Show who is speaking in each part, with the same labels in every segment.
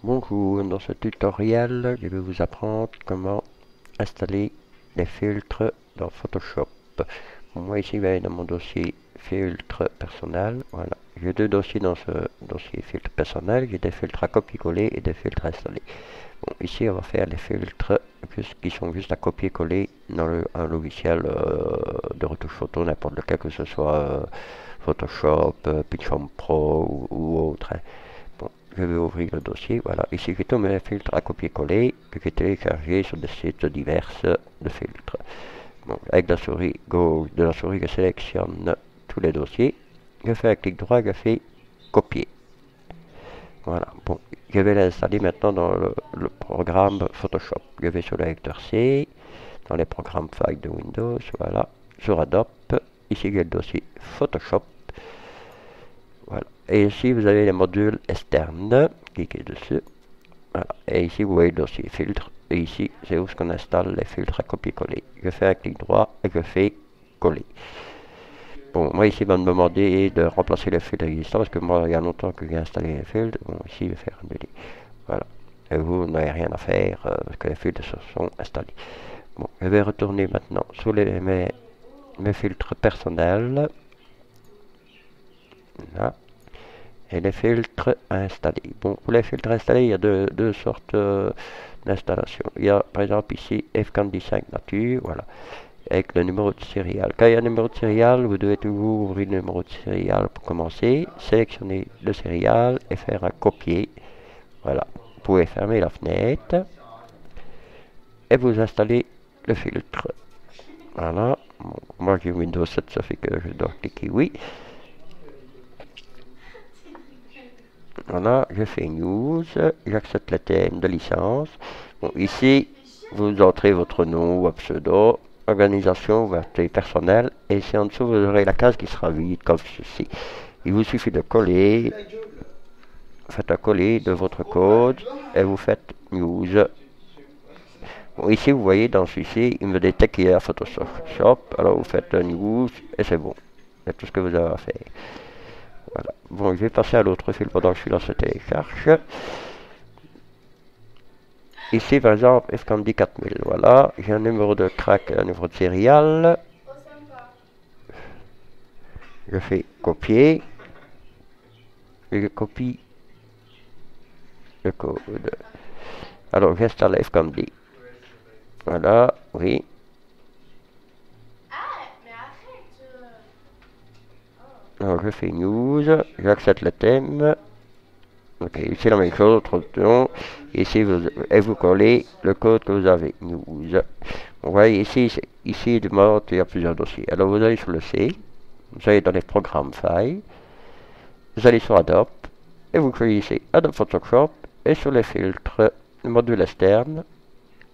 Speaker 1: Bonjour, dans ce tutoriel, je vais vous apprendre comment installer les filtres dans Photoshop. Moi ici, je vais aller dans mon dossier filtre personnel. Voilà, j'ai deux dossiers dans ce dossier filtre personnel. J'ai des filtres à copier-coller et des filtres à installer. Bon, ici, on va faire les filtres qui sont juste à copier-coller dans un logiciel de retouche photo, n'importe lequel, que ce soit Photoshop, Picture Pro ou autre. Bon, je vais ouvrir le dossier. Voilà, ici j'ai tous mes filtres à copier-coller que j'ai téléchargés sur des sites divers de filtres. Bon, avec la souris gauche de la souris, je sélectionne tous les dossiers. Je fais un clic droit, je fais copier. Voilà, bon, je vais l'installer maintenant dans le programme Photoshop. Je vais sur le lecteur C, dans les programmes file de Windows, voilà, sur Adobe. Ici j'ai le dossier Photoshop. Voilà. Et ici, vous avez les modules externes. Cliquez dessus. Voilà. Et ici, vous voyez le dossier filtre. Et ici, c'est où ce qu'on installe les filtres à copier-coller. Je fais un clic droit et je fais coller. Bon, moi ici, il va me demander de remplacer les filtres existants parce que moi, il y a longtemps que j'ai installé les filtres. Bon, ici, je vais faire annuler. Voilà. Et vous n'avez rien à faire parce que les filtres se sont installés. Bon, je vais retourner maintenant sur mes filtres personnels. Là. Et les filtres à installer. Bon, pour les filtres à installer, il y a deux sortes d'installation. Il y a par exemple ici F45 Nature, voilà, avec le numéro de serial. Quand il y a un numéro de serial, vous devez toujours ouvrir le numéro de serial pour commencer, sélectionner le serial et faire un copier. Voilà, vous pouvez fermer la fenêtre et vous installez le filtre. Voilà, bon, moi j'ai Windows 7, ça fait que je dois cliquer oui. Voilà, je fais news, j'accepte le thème de licence. Bon, ici, vous entrez votre nom ou un pseudo, organisation, vous mettez personnel, et ici en dessous, vous aurez la case qui sera vide, comme ceci. Il vous suffit de coller, faites un coller de votre code, et vous faites news. Bon, ici, vous voyez, dans celui-ci, il me détecte qu'il y a Photoshop, alors vous faites news, et c'est bon. C'est tout ce que vous avez à faire. Voilà. Bon, je vais passer à l'autre fil pendant que je suis dans ce télécharge. Ici, par exemple, F40 4000. Voilà, j'ai un numéro de track, un numéro de serial. Je fais copier. Et je copie le code. Alors, j'installe F40. Voilà, oui. Alors, je fais news. J'accepte le thème. Ok, ici la même chose, autre option. Ici, vous collez le code que vous avez. News. Vous voyez ici, ici, il y a plusieurs dossiers. Alors, vous allez sur le C. Vous allez dans les programmes File. Vous allez sur Adobe. Et vous choisissez Adobe Photoshop. Et sur les filtres, le module externe.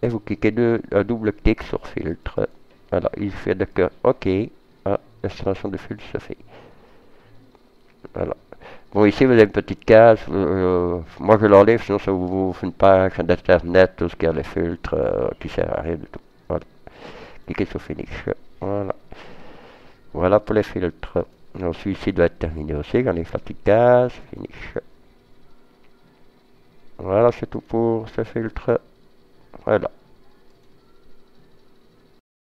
Speaker 1: Et vous cliquez un double clic sur filtre. Voilà, il fait de que OK. Ah, l'installation de filtre se fait. Voilà. Bon, ici vous avez une petite case. Moi je l'enlève, sinon ça vous fait une page d'internet, tout ce qui a les filtres qui sert à rien du tout. Voilà. Cliquez sur Finish. Voilà. Voilà pour les filtres. Donc celui-ci doit être terminé aussi. J'enlève la petite case. Finish. Voilà, c'est tout pour ce filtre. Voilà.